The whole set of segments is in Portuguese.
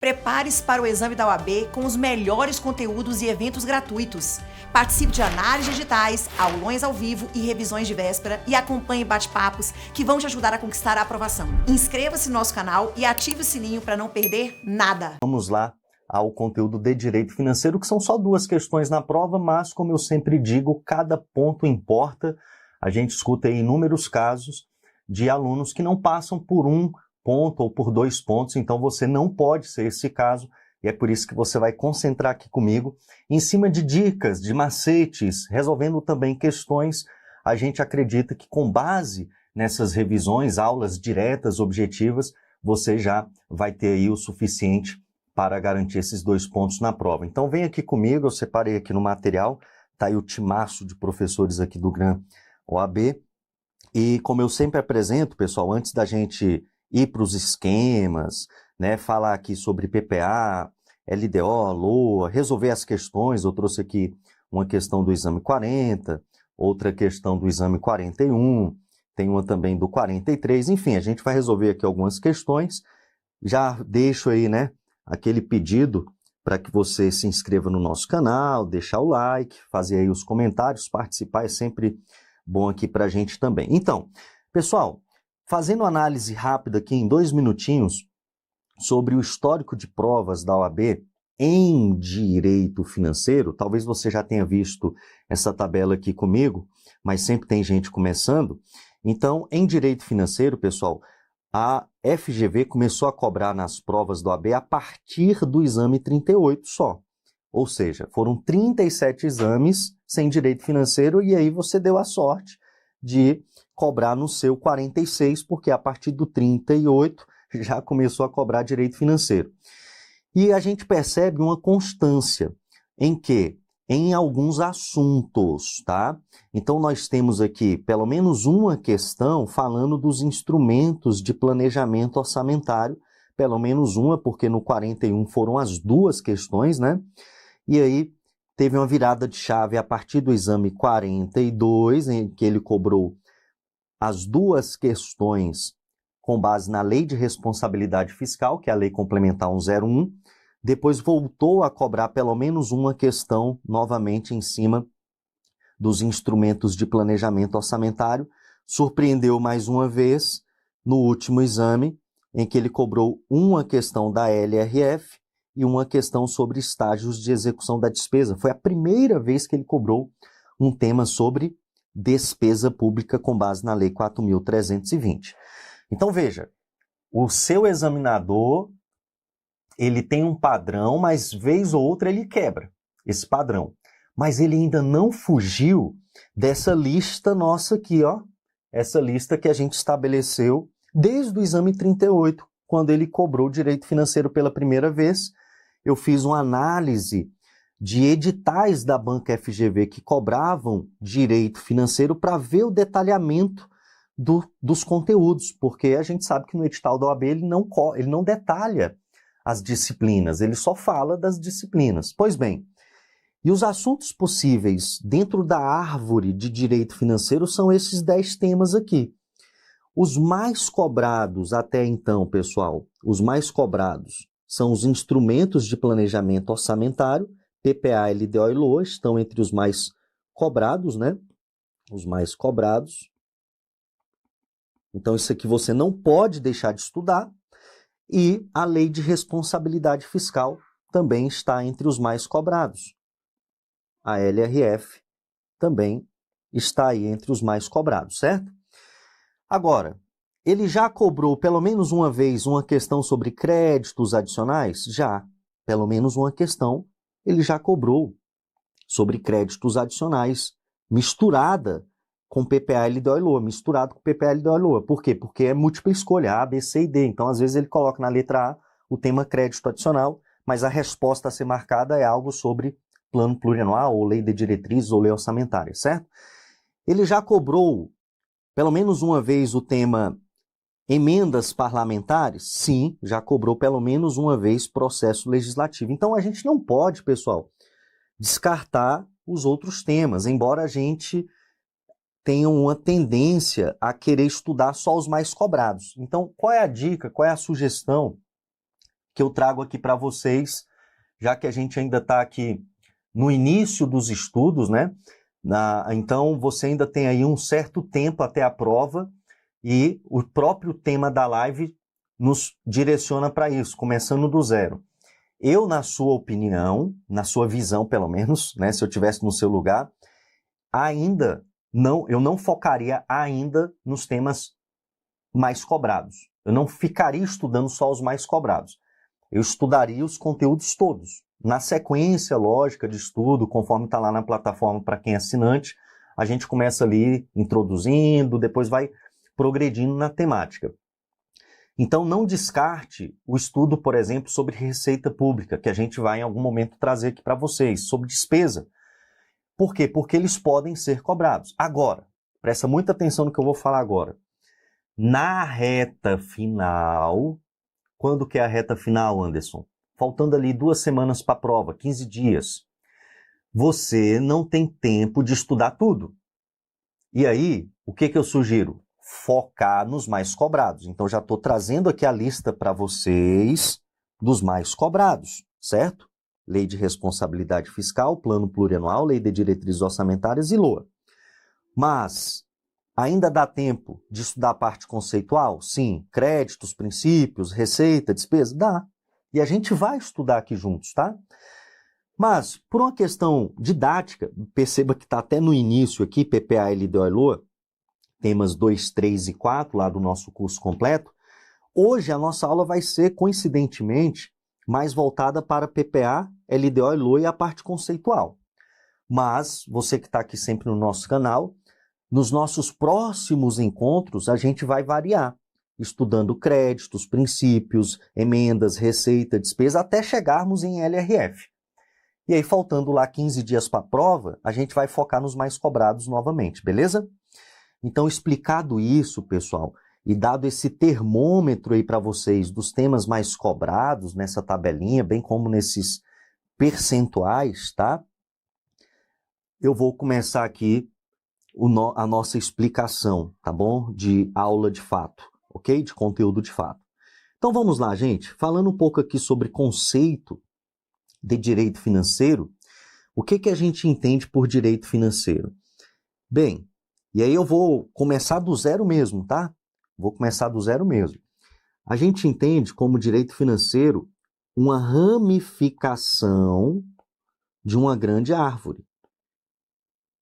Prepare-se para o exame da OAB com os melhores conteúdos e eventos gratuitos. Participe de análises digitais, aulões ao vivo e revisões de véspera e acompanhe bate-papos que vão te ajudar a conquistar a aprovação. Inscreva-se no nosso canal e ative o sininho para não perder nada. Vamos lá ao conteúdo de Direito Financeiro, que são só 2 questões na prova, mas, como eu sempre digo, cada ponto importa. A gente escuta aí inúmeros casos de alunos que não passam por 1 ponto ou por 2 pontos, então você não pode ser esse caso, e é por isso que você vai concentrar aqui comigo em cima de dicas, de macetes, resolvendo também questões. A gente acredita que com base nessas revisões, aulas diretas, objetivas, você já vai ter aí o suficiente para garantir esses 2 pontos na prova. Então vem aqui comigo, eu separei aqui no material, tá aí o timaço de professores aqui do GRAN OAB, e como eu sempre apresento, pessoal, antes da gente ir para os esquemas, né, falar aqui sobre PPA, LDO, LOA, resolver as questões. Eu trouxe aqui uma questão do exame 40, outra questão do exame 41, tem uma também do 43, enfim, a gente vai resolver aqui algumas questões. Já deixo aí, né, aquele pedido para que você se inscreva no nosso canal, deixar o like, fazer aí os comentários, participar é sempre bom aqui para a gente também. Então, pessoal, fazendo análise rápida aqui em 2 minutinhos sobre o histórico de provas da OAB em direito financeiro, talvez você já tenha visto essa tabela aqui comigo, mas sempre tem gente começando. Então, em direito financeiro, pessoal, a FGV começou a cobrar nas provas da OAB a partir do exame 38 só. Ou seja, foram 37 exames sem direito financeiro e aí você deu a sorte de cobrar no seu 46, porque a partir do 38 já começou a cobrar direito financeiro. E a gente percebe uma constância em que, em alguns assuntos, tá? Então nós temos aqui pelo menos uma questão falando dos instrumentos de planejamento orçamentário, pelo menos uma, porque no 41 foram as 2 questões, né? E aí teve uma virada de chave a partir do exame 42, em que ele cobrou as 2 questões com base na Lei de Responsabilidade Fiscal, que é a Lei Complementar 101, depois voltou a cobrar pelo menos uma questão novamente em cima dos instrumentos de planejamento orçamentário, surpreendeu mais uma vez no último exame, em que ele cobrou uma questão da LRF e uma questão sobre estágios de execução da despesa. Foi a primeira vez que ele cobrou um tema sobre despesa pública com base na Lei 4.320. Então, veja, o seu examinador, ele tem um padrão, mas vez ou outra ele quebra esse padrão. Mas ele ainda não fugiu dessa lista nossa aqui, ó. Essa lista que a gente estabeleceu desde o exame 38, quando ele cobrou direito financeiro pela primeira vez. Eu fiz uma análise de editais da banca FGV que cobravam direito financeiro para ver o detalhamento dos conteúdos, porque a gente sabe que no edital da OAB ele não detalha as disciplinas, ele só fala das disciplinas. Pois bem, e os assuntos possíveis dentro da árvore de direito financeiro são esses 10 temas aqui. Os mais cobrados até então, pessoal, os mais cobrados são os instrumentos de planejamento orçamentário, PPA, LDO e LOA, estão entre os mais cobrados, né? Os mais cobrados. Então, isso aqui você não pode deixar de estudar. E a Lei de Responsabilidade Fiscal também está entre os mais cobrados. A LRF também está aí entre os mais cobrados, certo? Agora, ele já cobrou pelo menos uma vez uma questão sobre créditos adicionais? Já. Pelo menos uma questão ele já cobrou sobre créditos adicionais, misturada com PPA, LDO e LOA, misturado com PPA, LDO e LOA. Por quê? Porque é múltipla escolha, A, B, C e D. Então, às vezes, ele coloca na letra A o tema crédito adicional, mas a resposta a ser marcada é algo sobre plano plurianual, ou lei de diretrizes, ou lei orçamentária, certo? Ele já cobrou, pelo menos uma vez, o tema emendas parlamentares? Sim, já cobrou pelo menos uma vez processo legislativo. Então, a gente não pode, pessoal, descartar os outros temas, embora a gente tenha uma tendência a querer estudar só os mais cobrados. Então, qual é a dica, qual é a sugestão que eu trago aqui para vocês, já que a gente ainda está aqui no início dos estudos, né? Então, você ainda tem aí um certo tempo até a prova e o próprio tema da live nos direciona para isso, começando do zero. Eu, na sua opinião, na sua visão, pelo menos, né, se eu estivesse no seu lugar, eu não focaria ainda nos temas mais cobrados. Eu não ficaria estudando só os mais cobrados. Eu estudaria os conteúdos todos. Na sequência lógica de estudo, conforme está lá na plataforma para quem é assinante, a gente começa ali introduzindo, depois vai progredindo na temática. Então, não descarte o estudo, por exemplo, sobre receita pública, que a gente vai em algum momento trazer aqui para vocês, sobre despesa. Por quê? Porque eles podem ser cobrados. Agora, presta muita atenção no que eu vou falar agora. Na reta final, quando que é a reta final, Anderson? Faltando ali 2 semanas para a prova, 15 dias. Você não tem tempo de estudar tudo. E aí, o que eu sugiro? Focar nos mais cobrados. Então, já estou trazendo aqui a lista para vocês dos mais cobrados, certo? Lei de Responsabilidade Fiscal, Plano Plurianual, Lei de Diretrizes Orçamentárias e LOA. Mas ainda dá tempo de estudar a parte conceitual? Sim. Créditos, princípios, receita, despesa? Dá. E a gente vai estudar aqui juntos, tá? Mas, por uma questão didática, perceba que está até no início aqui, PPA, LDO e LOA, temas 2, 3 e 4, lá do nosso curso completo. Hoje a nossa aula vai ser, coincidentemente, mais voltada para PPA, LDO e LOA e a parte conceitual. Mas, você que está aqui sempre no nosso canal, nos nossos próximos encontros a gente vai variar, estudando créditos, princípios, emendas, receita, despesa, até chegarmos em LRF. E aí, faltando lá 15 dias para a prova, a gente vai focar nos mais cobrados novamente, beleza? Então, explicado isso, pessoal, e dado esse termômetro aí para vocês dos temas mais cobrados nessa tabelinha, bem como nesses percentuais, tá? Eu vou começar aqui a nossa explicação, tá bom? De aula de fato, ok? De conteúdo de fato. Então, vamos lá, gente. Falando um pouco aqui sobre conceito de direito financeiro, o que a gente entende por direito financeiro? Bem, e aí eu vou começar do zero mesmo, tá? Vou começar do zero mesmo. A gente entende como direito financeiro uma ramificação de uma grande árvore.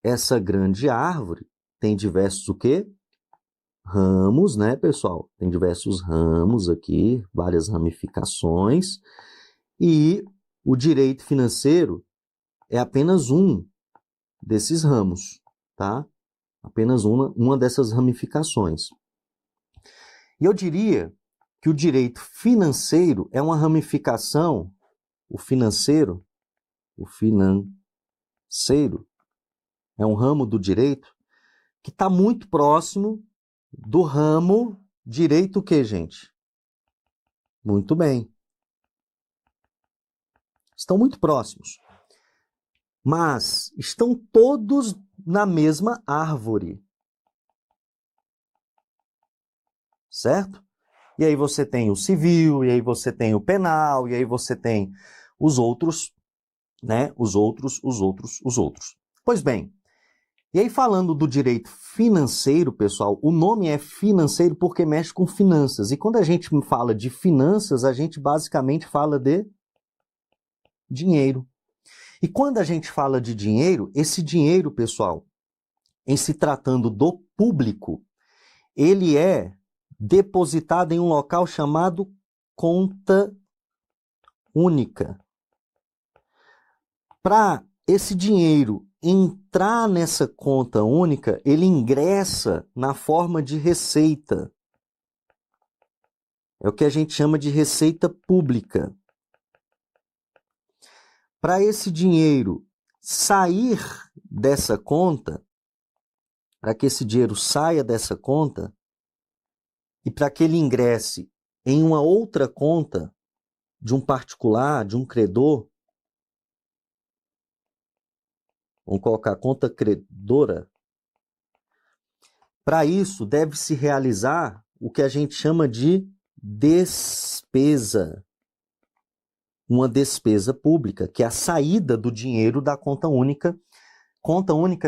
Essa grande árvore tem diversos o quê? Ramos, né, pessoal? Tem diversos ramos aqui, várias ramificações. E o direito financeiro é apenas um desses ramos, tá? Apenas uma dessas ramificações. E eu diria que o direito financeiro é uma ramificação, o financeiro é um ramo do direito que está muito próximo do ramo direito o quê, gente? Muito bem. Estão muito próximos. Mas estão todos na mesma árvore. Certo? E aí você tem o civil, e aí você tem o penal, e aí você tem os outros, né? Os outros. Pois bem, e aí falando do direito financeiro, pessoal, o nome é financeiro porque mexe com finanças. E quando a gente fala de finanças, a gente basicamente fala de dinheiro. E quando a gente fala de dinheiro, esse dinheiro, pessoal, em se tratando do público, ele é depositado em um local chamado conta única. Para esse dinheiro entrar nessa conta única, ele ingressa na forma de receita. É o que a gente chama de receita pública. Para esse dinheiro sair dessa conta, para que esse dinheiro saia dessa conta e para que ele ingresse em uma outra conta de um particular, de um credor, vamos colocar conta credora, para isso deve-se realizar o que a gente chama de despesa. uma despesa pública, que é a saída do dinheiro da conta única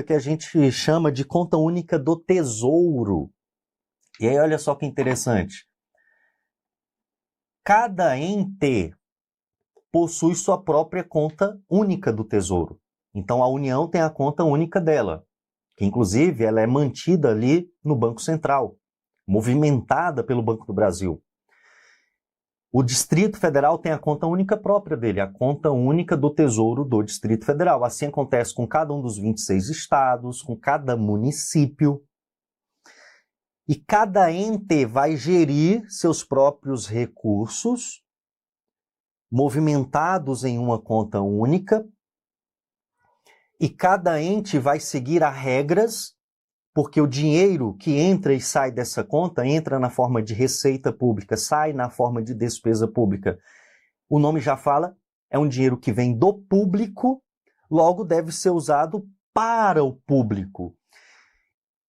que a gente chama de conta única do Tesouro. E aí, olha só que interessante. Cada ente possui sua própria conta única do Tesouro. Então, a União tem a conta única dela, que inclusive ela é mantida ali no Banco Central, movimentada pelo Banco do Brasil. O Distrito Federal tem a conta única própria dele, a conta única do Tesouro do Distrito Federal. Assim acontece com cada um dos 26 estados, com cada município. E cada ente vai gerir seus próprios recursos, movimentados em uma conta única, e cada ente vai seguir as regras, porque o dinheiro que entra e sai dessa conta entra na forma de receita pública, sai na forma de despesa pública. O nome já fala, é um dinheiro que vem do público, logo deve ser usado para o público.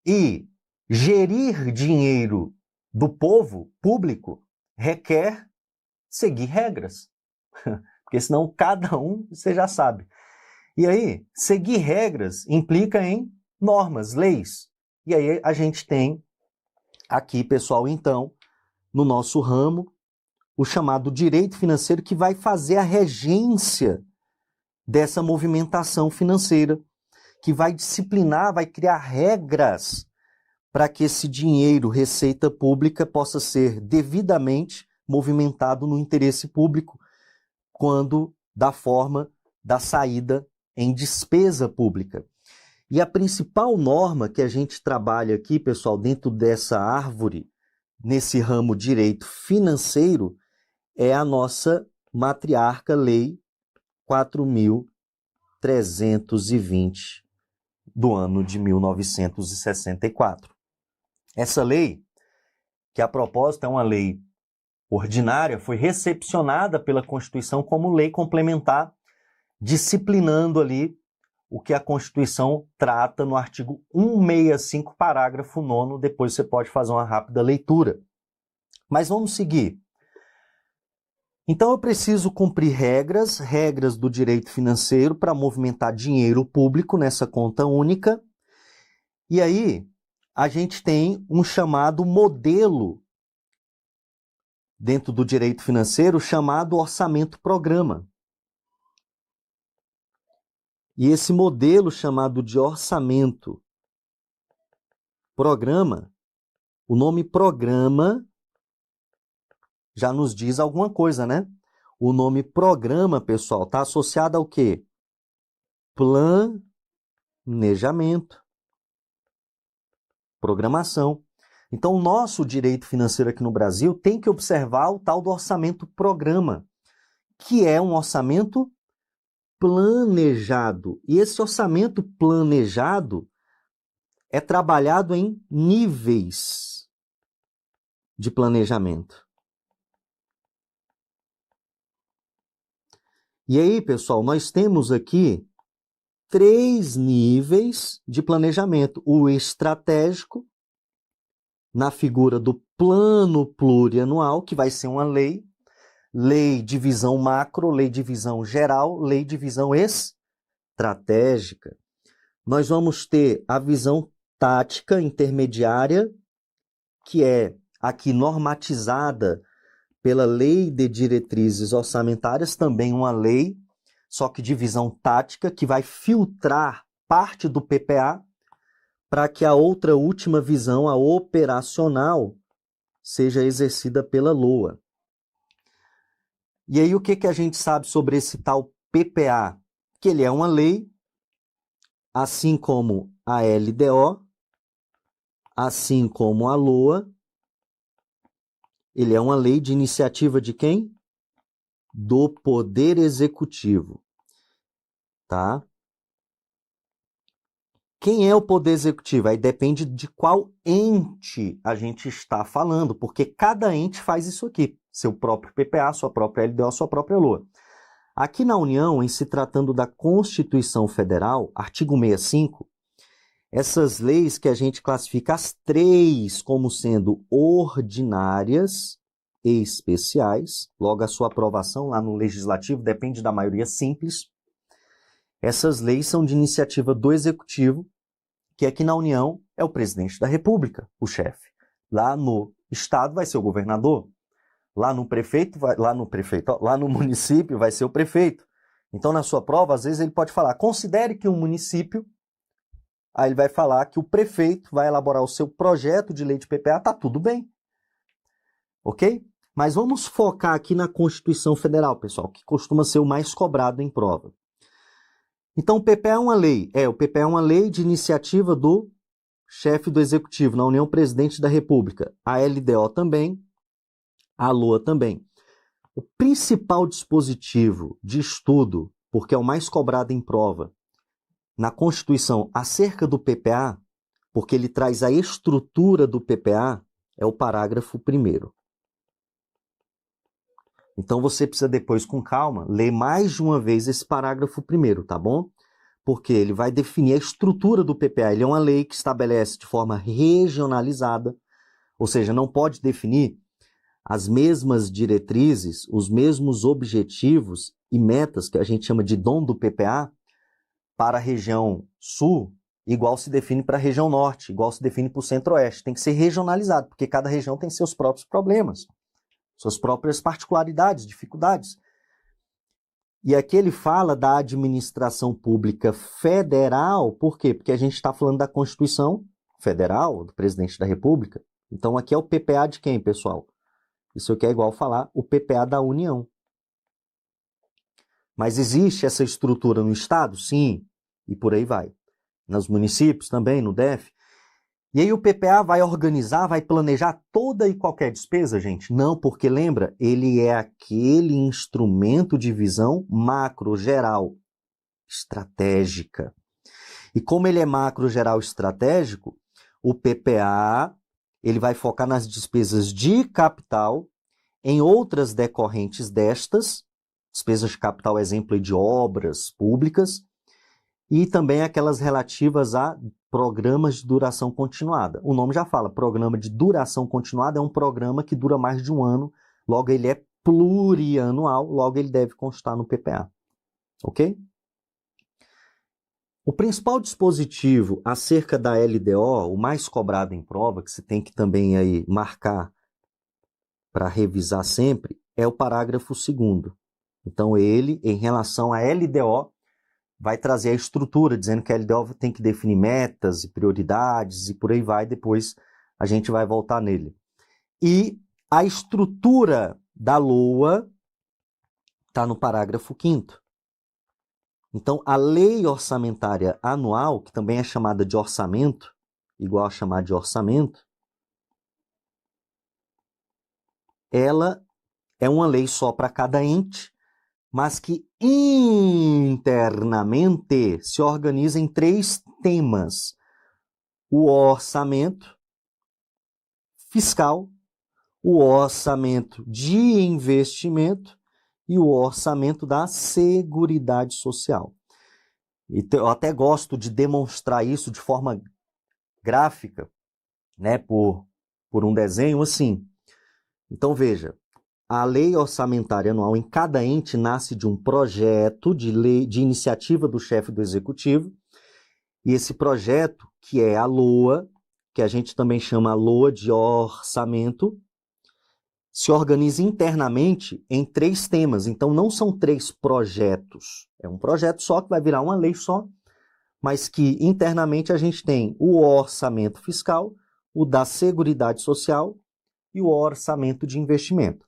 E gerir dinheiro do povo público requer seguir regras, porque senão cada um, você já sabe. E aí, seguir regras implica em normas, leis. E aí a gente tem aqui, pessoal, então, no nosso ramo, o chamado direito financeiro, que vai fazer a regência dessa movimentação financeira, que vai disciplinar, vai criar regras para que esse dinheiro, receita pública, possa ser devidamente movimentado no interesse público, quando da forma da saída em despesa pública. E a principal norma que a gente trabalha aqui, pessoal, dentro dessa árvore, nesse ramo direito financeiro, é a nossa matriarca Lei 4.320 do ano de 1964. Essa lei, que a propósito é uma lei ordinária, foi recepcionada pela Constituição como lei complementar, disciplinando ali o que a Constituição trata no artigo 165, parágrafo 9º, depois você pode fazer uma rápida leitura. Mas vamos seguir. Então eu preciso cumprir regras do direito financeiro para movimentar dinheiro público nessa conta única. E aí a gente tem um chamado modelo dentro do direito financeiro chamado orçamento-programa. E esse modelo chamado de orçamento-programa, o nome programa já nos diz alguma coisa, né? O nome programa, pessoal, está associado ao quê? Planejamento, programação. Então, o nosso direito financeiro aqui no Brasil tem que observar o tal do orçamento-programa, que é um orçamento planejado. E esse orçamento planejado é trabalhado em níveis de planejamento. E aí, pessoal, nós temos aqui 3 níveis de planejamento. O estratégico, na figura do plano plurianual, que vai ser uma lei de visão macro, lei de visão geral, lei de visão estratégica. Nós vamos ter a visão tática intermediária, que é aqui normatizada pela Lei de Diretrizes Orçamentárias, também uma lei, só que de visão tática, que vai filtrar parte do PPA para que a outra última visão, a operacional, seja exercida pela LOA. E aí o que a gente sabe sobre esse tal PPA? Que ele é uma lei, assim como a LDO, assim como a LOA. Ele é uma lei de iniciativa de quem? Do Poder Executivo. Tá? Quem é o Poder Executivo? Aí depende de qual ente a gente está falando, porque cada ente faz isso aqui. Seu próprio PPA, sua própria LDO, sua própria LOA. Aqui na União, em se tratando da Constituição Federal, artigo 65, essas leis que a gente classifica as 3 como sendo ordinárias, especiais, logo a sua aprovação lá no Legislativo depende da maioria simples. Essas leis são de iniciativa do Executivo, que aqui na União é o Presidente da República, o chefe. Lá no Estado vai ser o governador. Lá no município vai ser o prefeito. Então, na sua prova, às vezes ele pode falar, considere que um município, aí ele vai falar que o prefeito vai elaborar o seu projeto de lei de PPA, tá tudo bem. Ok? Mas vamos focar aqui na Constituição Federal, pessoal, que costuma ser o mais cobrado em prova. Então, o PPA é uma lei. O PPA é uma lei de iniciativa do chefe do Executivo, na União Presidente da República. A LDO também, a LOA também. O principal dispositivo de estudo, porque é o mais cobrado em prova, na Constituição acerca do PPA, porque ele traz a estrutura do PPA, é o parágrafo 1º. Então você precisa depois, com calma, ler mais de uma vez esse parágrafo 1º, tá bom? Porque ele vai definir a estrutura do PPA. Ele é uma lei que estabelece de forma regionalizada, ou seja, não pode definir as mesmas diretrizes, os mesmos objetivos e metas que a gente chama de dom do PPA para a região sul, igual se define para a região norte, igual se define para o centro-oeste. Tem que ser regionalizado, porque cada região tem seus próprios problemas, suas próprias particularidades, dificuldades. E aqui ele fala da administração pública federal, por quê? Porque a gente está falando da Constituição Federal, do Presidente da República. Então aqui é o PPA de quem, pessoal? Isso aqui é igual falar o PPA da União. Mas existe essa estrutura no Estado? Sim, e por aí vai. Nos municípios também, no DF. E aí o PPA vai organizar, vai planejar toda e qualquer despesa, gente? Não, porque lembra, ele é aquele instrumento de visão macro, geral, estratégica. E como ele é macro, geral, estratégico, o PPA ele vai focar nas despesas de capital, em outras decorrentes destas, despesas de capital, exemplo de obras públicas, e também aquelas relativas a programas de duração continuada. O nome já fala, programa de duração continuada é um programa que dura mais de um ano, logo ele é plurianual, logo ele deve constar no PPA. Ok? O principal dispositivo acerca da LDO, o mais cobrado em prova, que você tem que também aí marcar para revisar sempre, é o parágrafo 2º. Então ele, em relação à LDO, vai trazer a estrutura, dizendo que a LDO tem que definir metas e prioridades e por aí vai, depois a gente vai voltar nele. E a estrutura da LOA está no parágrafo 5º. Então, a lei orçamentária anual, que também é chamada de orçamento, igual a chamar de orçamento, ela é uma lei só para cada ente, mas que internamente se organiza em 3 temas: o orçamento fiscal, o orçamento de investimento e o orçamento da Seguridade Social. E eu até gosto de demonstrar isso de forma gráfica, né, por um desenho assim. Então veja, a lei orçamentária anual em cada ente nasce de um projeto de lei de iniciativa do chefe do executivo, e esse projeto, que é a LOA, que a gente também chama a LOA de orçamento, se organiza internamente em 3 temas. Então não são 3 projetos, é um projeto só que vai virar uma lei só, mas que internamente a gente tem o orçamento fiscal, o da Seguridade Social e o orçamento de investimento.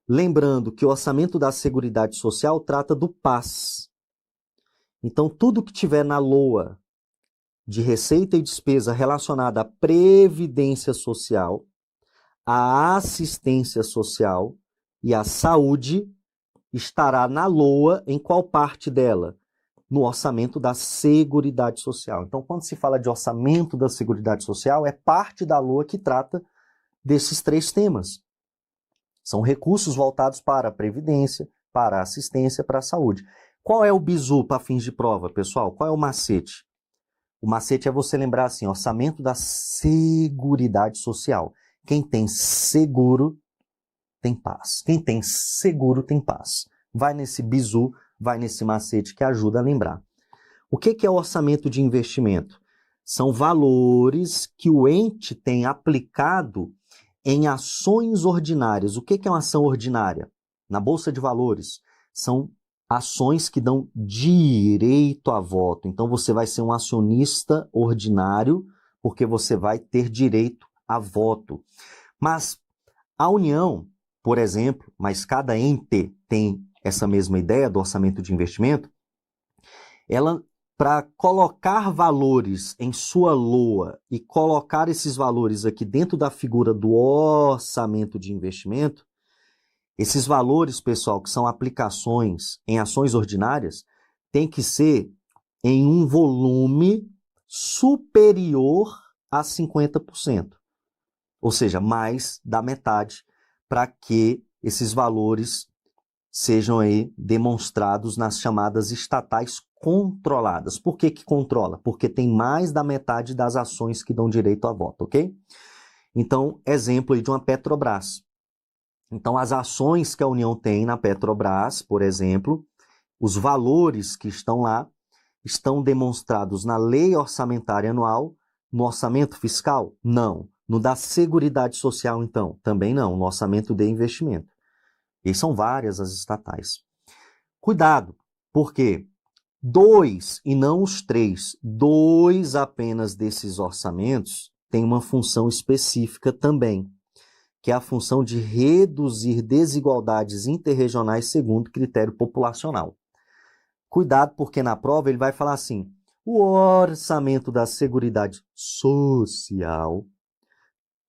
Lembrando que o orçamento da Seguridade Social trata do PAS. Então, tudo que tiver na LOA de receita e despesa relacionada à Previdência Social, à Assistência Social e à Saúde, estará na LOA em qual parte dela? No orçamento da Seguridade Social. Então, quando se fala de orçamento da Seguridade Social, é parte da LOA que trata desses 3 temas. São recursos voltados para a Previdência, para a Assistência, para a Saúde. Qual é o bizu para fins de prova, pessoal? Qual é o macete? O macete é você lembrar assim, orçamento da Seguridade Social. Quem tem seguro tem paz. Quem tem seguro tem paz. Vai nesse bizu, vai nesse macete que ajuda a lembrar. O que é o orçamento de investimento? São valores que o ente tem aplicado em ações ordinárias. O que é uma ação ordinária? Na Bolsa de Valores, são ações que dão direito a voto. Então, você vai ser um acionista ordinário porque você vai ter direito a voto. Mas a União, por exemplo, mas cada ente tem essa mesma ideia do orçamento de investimento, ela, para colocar valores em sua LOA e colocar esses valores aqui dentro da figura do orçamento de investimento, esses valores, pessoal, que são aplicações em ações ordinárias, tem que ser em um volume superior a 50%. Ou seja, mais da metade, para que esses valores sejam aí demonstrados nas chamadas estatais controladas. Por que controla? Porque tem mais da metade das ações que dão direito a voto, ok? Então, exemplo aí de uma Petrobras. Então, as ações que a União tem na Petrobras, por exemplo, os valores que estão lá, estão demonstrados na Lei Orçamentária Anual, no orçamento fiscal? Não. No da Seguridade Social, então? Também não. No orçamento de investimento. E são várias as estatais. Cuidado, porque 2, e não os 3, 2 apenas desses orçamentos têm uma função específica também, que é a função de reduzir desigualdades interregionais segundo critério populacional. Cuidado, porque na prova ele vai falar assim, o orçamento da Seguridade Social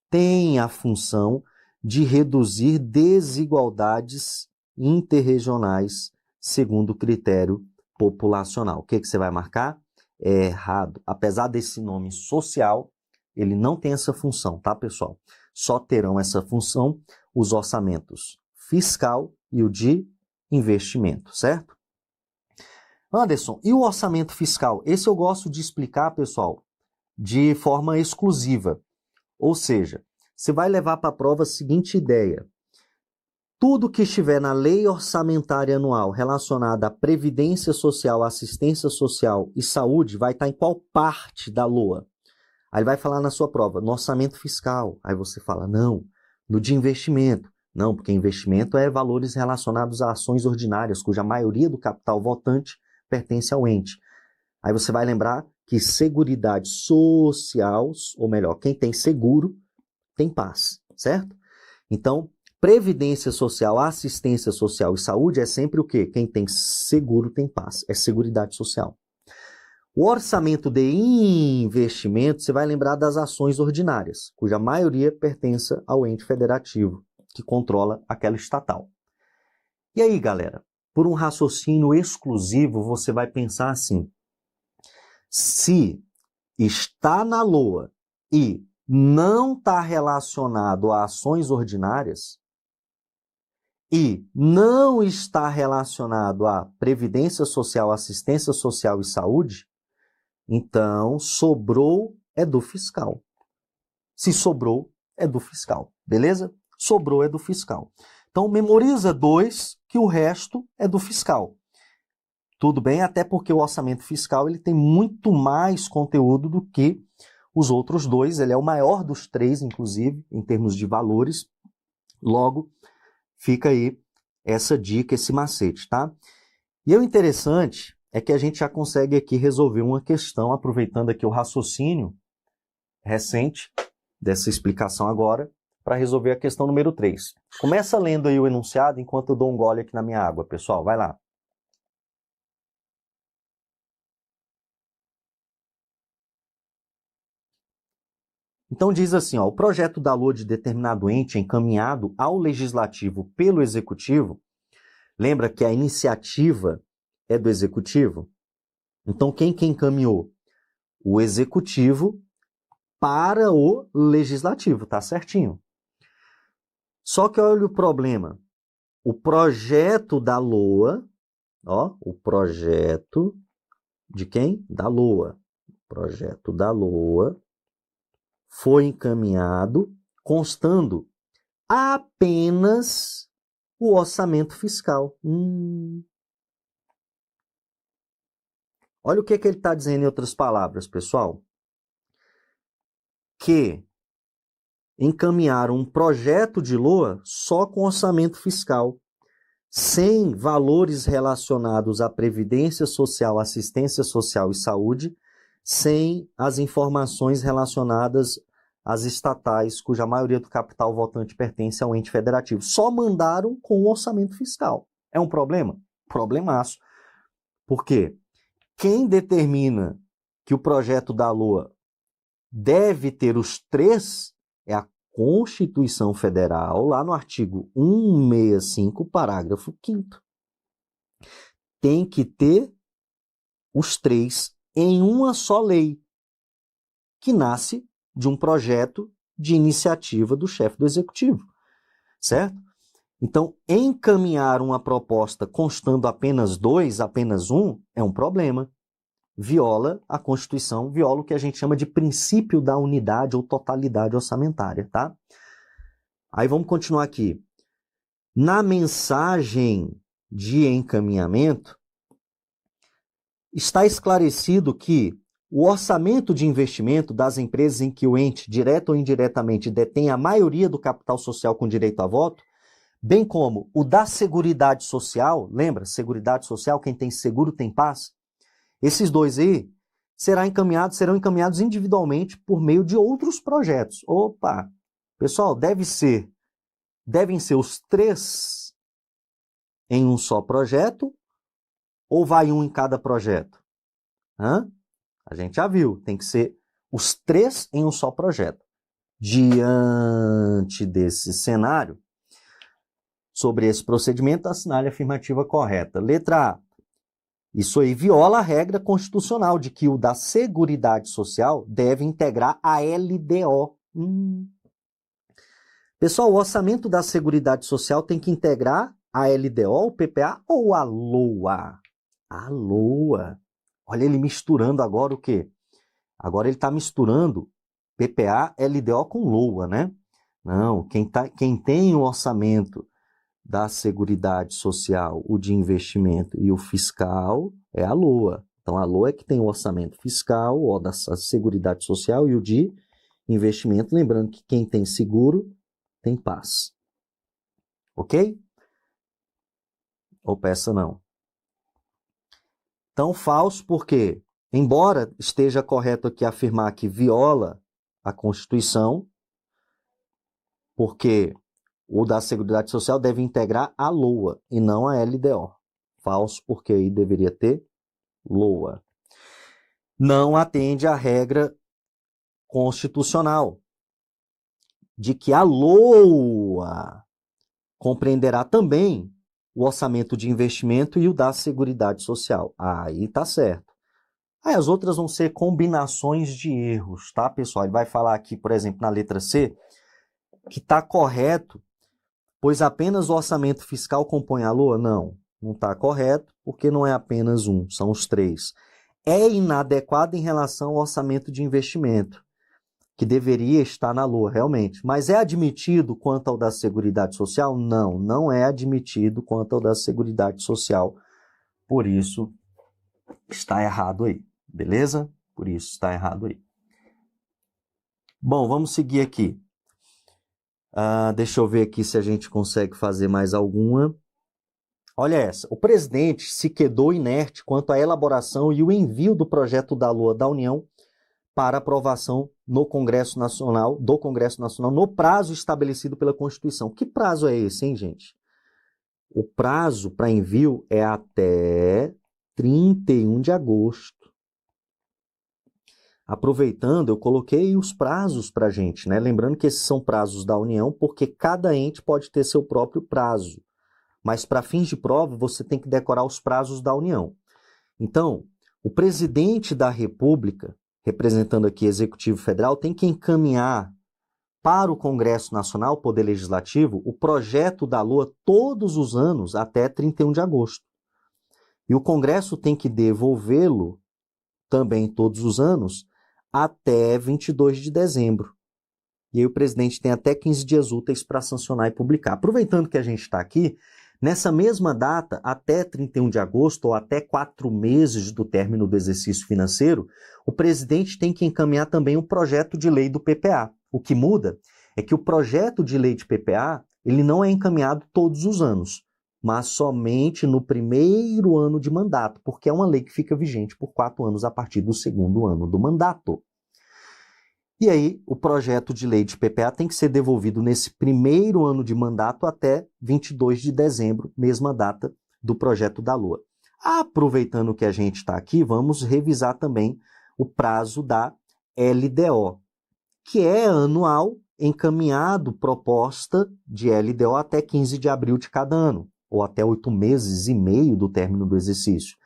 tem a função de reduzir desigualdades interregionais segundo critério populacional. O que você vai marcar? É errado. Apesar desse nome social, ele não tem essa função, tá, pessoal? Só terão essa função os orçamentos fiscal e o de investimento, certo? Anderson, e o orçamento fiscal? Esse eu gosto de explicar, pessoal, de forma exclusiva. Ou seja, você vai levar para a prova a seguinte ideia. Tudo que estiver na Lei Orçamentária Anual relacionada à Previdência Social, Assistência Social e Saúde vai estar em qual parte da LOA? Aí vai falar na sua prova, no orçamento fiscal. Aí você fala, não, no de investimento. Não, porque investimento é valores relacionados a ações ordinárias, cuja maioria do capital votante pertence ao ente. Aí você vai lembrar que Seguridade Social, ou melhor, quem tem seguro, tem paz, certo? Então, Previdência Social, Assistência Social e Saúde é sempre o quê? Quem tem seguro tem paz, é Seguridade Social. O orçamento de investimento, você vai lembrar das ações ordinárias, cuja maioria pertence ao ente federativo, que controla aquela estatal. E aí, galera, por um raciocínio exclusivo, você vai pensar assim, se está na LOA e não está relacionado a ações ordinárias e não está relacionado a Previdência Social, Assistência Social e Saúde, então sobrou é do fiscal. Se sobrou, é do fiscal, beleza? Sobrou é do fiscal. Então memoriza 2, que o resto é do fiscal. Tudo bem? Até porque o orçamento fiscal ele tem muito mais conteúdo do que os outros 2. Ele é o maior dos 3, inclusive, em termos de valores. Logo, fica aí essa dica, esse macete, tá? E o interessante é que a gente já consegue aqui resolver uma questão, aproveitando aqui o raciocínio recente dessa explicação agora, para resolver a questão número 3. Começa lendo aí o enunciado enquanto eu dou um gole aqui na minha água, pessoal. Vai lá. Então diz assim, ó, o projeto da LOA de determinado ente encaminhado ao Legislativo pelo Executivo, lembra que a iniciativa é do Executivo? Então quem que encaminhou? O Executivo para o Legislativo, tá certinho. Só que olha o problema. O projeto da LOA, ó, o projeto de quem? Da LOA. O projeto da LOA foi encaminhado constando apenas o orçamento fiscal. Olha o que ele está dizendo em outras palavras, pessoal. Que encaminharam um projeto de LOA só com orçamento fiscal, sem valores relacionados à previdência social, assistência social e saúde, sem as informações relacionadas às estatais, cuja maioria do capital votante pertence ao ente federativo. Só mandaram com o orçamento fiscal. É um problema? Problemaço. Por quê? Quem determina que o projeto da LOA deve ter os 3 é a Constituição Federal, lá no artigo 165, parágrafo 5º. Tem que ter os 3 em uma só lei, que nasce de um projeto de iniciativa do chefe do executivo, certo? Então, encaminhar uma proposta constando apenas 2, apenas 1, é um problema. Viola a Constituição, viola o que a gente chama de princípio da unidade ou totalidade orçamentária, tá? Aí vamos continuar aqui. Na mensagem de encaminhamento, está esclarecido que o orçamento de investimento das empresas em que o ente, direto ou indiretamente, detém a maioria do capital social com direito a voto, bem como o da Seguridade Social, lembra? Seguridade Social, quem tem seguro tem paz. Esses 2 aí serão encaminhados individualmente por meio de outros projetos. Opa! Pessoal, devem ser os 3 em um só projeto ou vai um em cada projeto? A gente já viu, tem que ser os 3 em um só projeto. Diante desse cenário, sobre esse procedimento, assinale a afirmativa correta. Letra A. Isso aí viola a regra constitucional de que o da Seguridade Social deve integrar a LDO. Pessoal, o orçamento da Seguridade Social tem que integrar a LDO, o PPA ou a LOA? A LOA. Olha ele misturando agora o quê? Agora ele está misturando PPA, LDO com LOA, né? Não, quem tem o orçamento da Seguridade Social, o de investimento e o fiscal é a LOA. Então, a LOA é que tem o orçamento fiscal, o da Seguridade Social e o de investimento. Lembrando que quem tem seguro tem paz. Ok? Ou peça não. Então, falso porque, embora esteja correto aqui afirmar que viola a Constituição, porque o da Seguridade Social deve integrar a LOA e não a LDO. Falso, porque aí deveria ter LOA. Não atende à regra constitucional de que a LOA compreenderá também o orçamento de investimento e o da Seguridade Social. Aí tá certo. Aí as outras vão ser combinações de erros, tá, pessoal? Ele vai falar aqui, por exemplo, na letra C, que está correto, pois apenas o orçamento fiscal compõe a LOA? Não está correto, porque não é apenas um, são os 3. É inadequado em relação ao orçamento de investimento, que deveria estar na LOA, realmente. Mas é admitido quanto ao da Seguridade Social? Não, não é admitido quanto ao da Seguridade Social. Por isso, está errado aí, beleza? Por isso, está errado aí. Bom, vamos seguir aqui. Deixa eu ver aqui se a gente consegue fazer mais alguma. Olha essa. O presidente se quedou inerte quanto à elaboração e o envio do projeto da LOA da União para aprovação no Congresso Nacional, no prazo estabelecido pela Constituição. Que prazo é esse, hein, gente? O prazo para envio é até 31 de agosto. Aproveitando, eu coloquei os prazos para a gente, né? Lembrando que esses são prazos da União, porque cada ente pode ter seu próprio prazo. Mas para fins de prova, você tem que decorar os prazos da União. Então, o presidente da República, representando aqui o Executivo Federal, tem que encaminhar para o Congresso Nacional, Poder Legislativo, o projeto da LOA todos os anos até 31 de agosto. E o Congresso tem que devolvê-lo também todos os anos até 22 de dezembro. E aí o presidente tem até 15 dias úteis para sancionar e publicar. Aproveitando que a gente está aqui, nessa mesma data, até 31 de agosto, ou até 4 meses do término do exercício financeiro, o presidente tem que encaminhar também um projeto de lei do PPA. O que muda é que o projeto de lei de PPA, ele não é encaminhado todos os anos, mas somente no primeiro ano de mandato, porque é uma lei que fica vigente por 4 anos a partir do segundo ano do mandato. E aí, o projeto de lei de PPA tem que ser devolvido nesse primeiro ano de mandato até 22 de dezembro, mesma data do projeto da LOA. Aproveitando que a gente está aqui, vamos revisar também o prazo da LDO, que é anual, encaminhado proposta de LDO até 15 de abril de cada ano, ou até 8 meses e meio do término do exercício,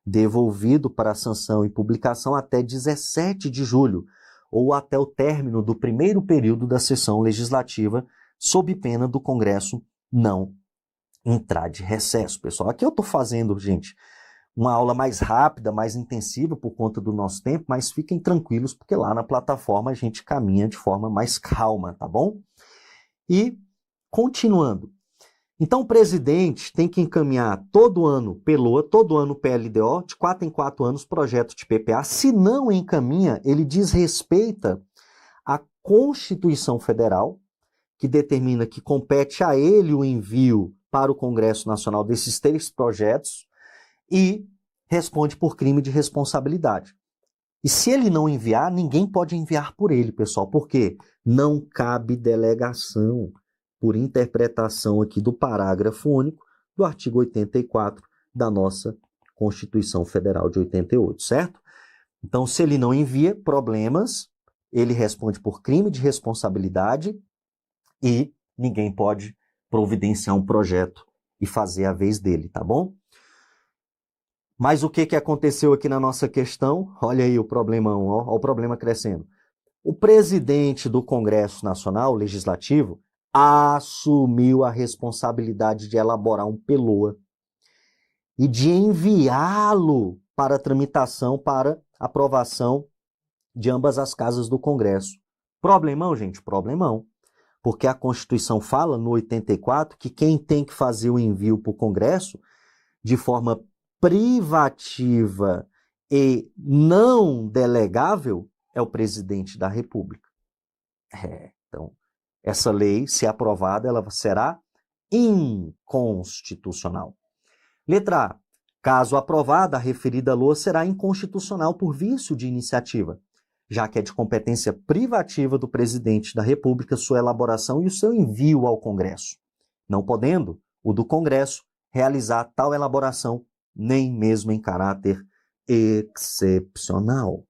devolvido para sanção e publicação até 17 de julho, ou até o término do primeiro período da sessão legislativa, sob pena do Congresso não entrar de recesso, pessoal. Aqui eu estou fazendo, gente, uma aula mais rápida, mais intensiva por conta do nosso tempo, mas fiquem tranquilos, porque lá na plataforma a gente caminha de forma mais calma, tá bom? E, continuando. Então, o presidente tem que encaminhar todo ano PLOA, todo ano PLDO, de 4 em 4 anos, projeto de PPA. Se não encaminha, ele desrespeita a Constituição Federal, que determina que compete a ele o envio para o Congresso Nacional desses 3 projetos e responde por crime de responsabilidade. E se ele não enviar, ninguém pode enviar por ele, pessoal, porque não cabe delegação por interpretação aqui do parágrafo único do artigo 84 da nossa Constituição Federal de 88, certo? Então, se ele não envia, problemas, ele responde por crime de responsabilidade e ninguém pode providenciar um projeto e fazer a vez dele, tá bom? Mas o que aconteceu aqui na nossa questão? Olha aí o problemão, ó o problema crescendo. O presidente do Congresso Nacional Legislativo assumiu a responsabilidade de elaborar um PLOA e de enviá-lo para tramitação, para aprovação de ambas as casas do Congresso. Problemão, gente? Problemão. Porque a Constituição fala, no 84, que quem tem que fazer o envio para o Congresso de forma privativa e não delegável é o presidente da República. Então, essa lei, se aprovada, ela será inconstitucional. Letra A. Caso aprovada, a referida LOA será inconstitucional por vício de iniciativa, já que é de competência privativa do presidente da República sua elaboração e o seu envio ao Congresso, não podendo o do Congresso realizar tal elaboração, nem mesmo em caráter excepcional.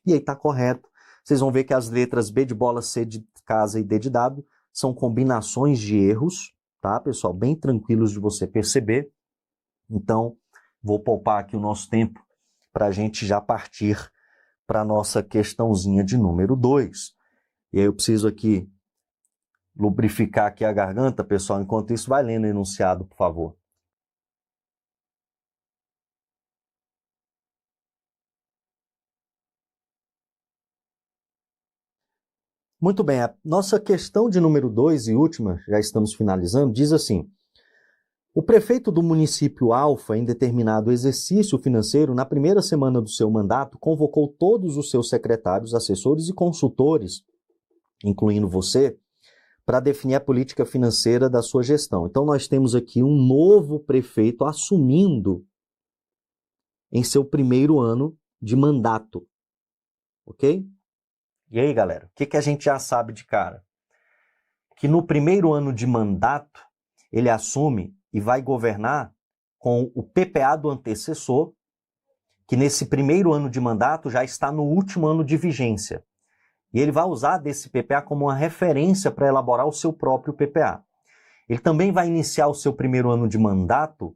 E aí está correto. Vocês vão ver que as letras B de bola, C de casa e D de dado são combinações de erros, tá, pessoal? Bem tranquilos de você perceber. Então, vou poupar aqui o nosso tempo para a gente já partir para a nossa questãozinha de número 2. E aí eu preciso aqui lubrificar aqui a garganta, pessoal. Enquanto isso, vai lendo o enunciado, por favor. Muito bem, a nossa questão de número 2 e última, já estamos finalizando, diz assim: o prefeito do município Alfa, em determinado exercício financeiro, na primeira semana do seu mandato, convocou todos os seus secretários, assessores e consultores, incluindo você, para definir a política financeira da sua gestão. Então, nós temos aqui um novo prefeito assumindo em seu primeiro ano de mandato, ok? E aí, galera, o que a gente já sabe de cara? Que no primeiro ano de mandato, ele assume e vai governar com o PPA do antecessor, que nesse primeiro ano de mandato já está no último ano de vigência. E ele vai usar desse PPA como uma referência para elaborar o seu próprio PPA. Ele também vai iniciar o seu primeiro ano de mandato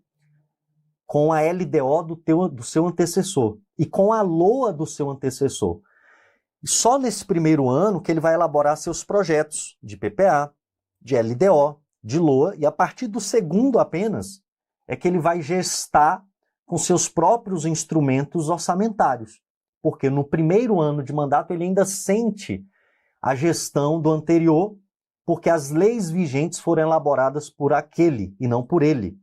com a LDO do seu antecessor e com a LOA do seu antecessor. Só nesse primeiro ano que ele vai elaborar seus projetos de PPA, de LDO, de LOA, e a partir do segundo apenas é que ele vai gestar com seus próprios instrumentos orçamentários. Porque no primeiro ano de mandato ele ainda sente a gestão do anterior, porque as leis vigentes foram elaboradas por aquele e não por ele.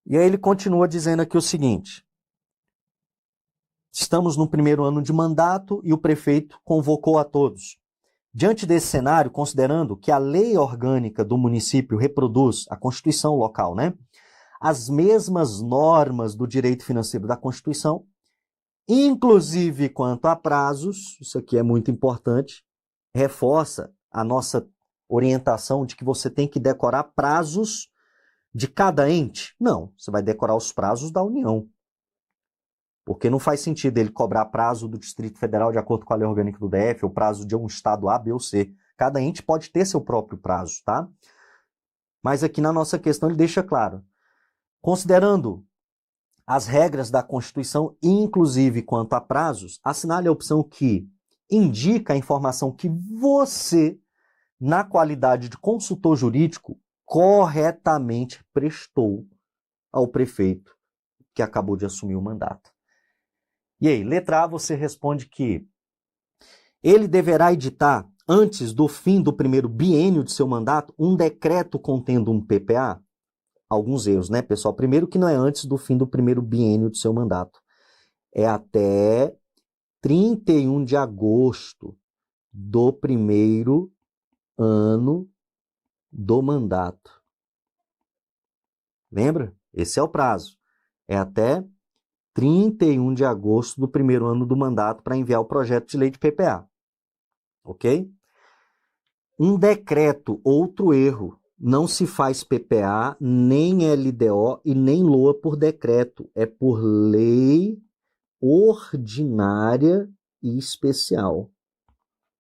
E aí ele continua dizendo aqui o seguinte: estamos no primeiro ano de mandato e o prefeito convocou a todos. Diante desse cenário, considerando que a lei orgânica do município reproduz a Constituição local, né, as mesmas normas do direito financeiro da Constituição, inclusive quanto a prazos, isso aqui é muito importante, reforça a nossa orientação de que você tem que decorar prazos de cada ente. Não, você vai decorar os prazos da União. Porque não faz sentido ele cobrar prazo do Distrito Federal de acordo com a lei orgânica do DF, ou prazo de um estado A, B ou C. Cada ente pode ter seu próprio prazo, tá? Mas aqui na nossa questão ele deixa claro: considerando as regras da Constituição, inclusive quanto a prazos, assinale a opção que indica a informação que você, na qualidade de consultor jurídico, corretamente prestou ao prefeito que acabou de assumir o mandato. E aí, letra A, você responde que ele deverá editar, antes do fim do primeiro biênio de seu mandato, um decreto contendo um PPA. Alguns erros, né, pessoal? Primeiro, que não é antes do fim do primeiro biênio de seu mandato. É até 31 de agosto do primeiro ano do mandato. Lembra? Esse é o prazo. É até 31 de agosto do primeiro ano do mandato para enviar o projeto de lei de PPA. Ok? Um decreto, outro erro. Não se faz PPA, nem LDO e nem LOA por decreto. É por lei ordinária e especial.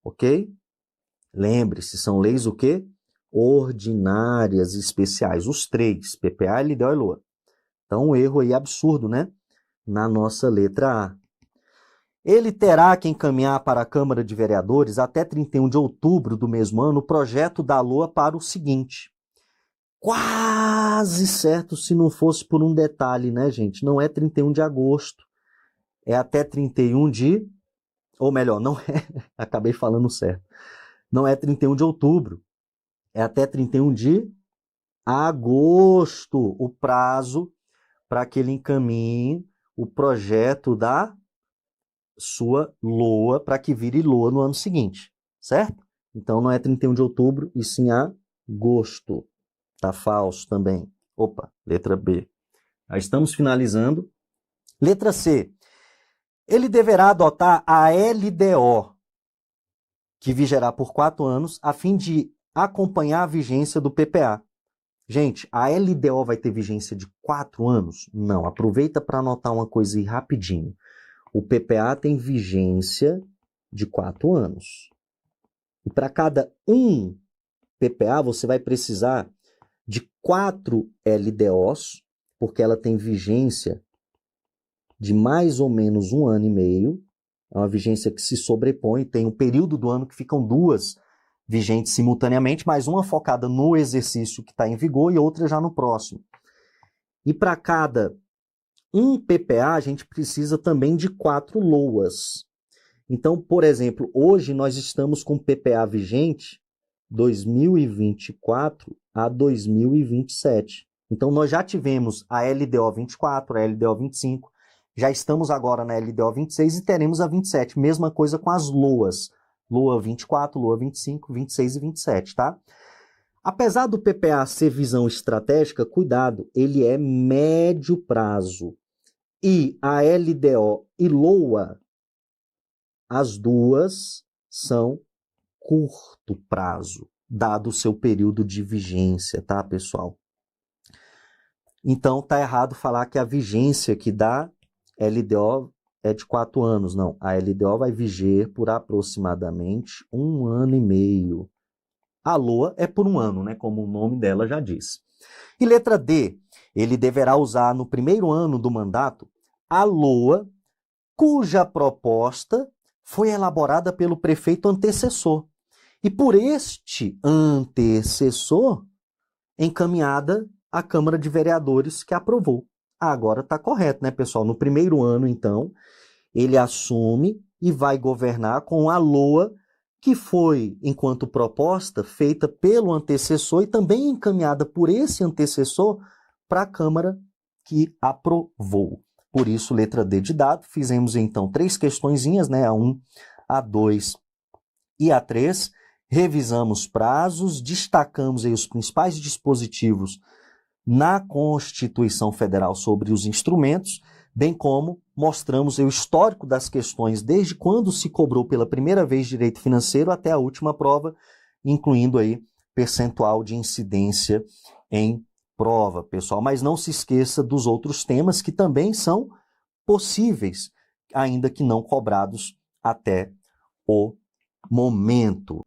Ok? Lembre-se, são leis o quê? Ordinárias e especiais. Os três, PPA, LDO e LOA. Então, um erro aí absurdo, né? Na nossa letra A. Ele terá que encaminhar para a Câmara de Vereadores até 31 de outubro do mesmo ano o projeto da LOA para o seguinte. Quase certo se não fosse por um detalhe, né, gente? Não é 31 de agosto. É até 31 de... Ou melhor, não é... Acabei falando certo. Não é 31 de outubro. É até 31 de agosto o prazo para que ele encaminhe o projeto da sua LOA para que vire LOA no ano seguinte, certo? Então não é 31 de outubro, e sim agosto. Tá falso também. Opa, letra B. Já estamos finalizando. Letra C. Ele deverá adotar a LDO, que vigerá por 4 anos, a fim de acompanhar a vigência do PPA. Gente, a LDO vai ter vigência de 4 anos? Não, aproveita para anotar uma coisa aí rapidinho. O PPA tem vigência de 4 anos. E para cada um PPA, você vai precisar de 4 LDOs, porque ela tem vigência de mais ou menos 1 ano e meio. É uma vigência que se sobrepõe, tem um período do ano que ficam 2 vigentes simultaneamente, mas uma focada no exercício que está em vigor e outra já no próximo. E para cada um PPA, a gente precisa também de 4 LOAs. Então, por exemplo, hoje nós estamos com PPA vigente 2024 a 2027. Então, nós já tivemos a LDO 24, a LDO 25, já estamos agora na LDO 26 e teremos a 27. Mesma coisa com as LOAs. LOA 24, LOA 25, 26 e 27, tá? Apesar do PPA ser visão estratégica, cuidado, ele é médio prazo. E a LDO e LOA, as duas são curto prazo, dado o seu período de vigência, tá, pessoal? Então, tá errado falar que a vigência que dá LDO é de 4 anos. Não, a LDO vai viger por aproximadamente 1 ano e meio. A LOA é por 1 ano, né, como o nome dela já diz. E letra D, ele deverá usar no primeiro ano do mandato a LOA cuja proposta foi elaborada pelo prefeito antecessor. E por este antecessor, encaminhada à Câmara de Vereadores que aprovou. Agora está correto, né, pessoal? No primeiro ano, então, ele assume e vai governar com a LOA que foi, enquanto proposta, feita pelo antecessor e também encaminhada por esse antecessor para a Câmara que aprovou. Por isso, letra D de dado, fizemos então 3 questõezinhas, né, A1, A2 e A3, revisamos prazos, destacamos aí os principais dispositivos na Constituição Federal sobre os instrumentos, bem como mostramos o histórico das questões desde quando se cobrou pela primeira vez direito financeiro até a última prova, incluindo aí percentual de incidência em prova, pessoal. Mas não se esqueça dos outros temas que também são possíveis, ainda que não cobrados até o momento.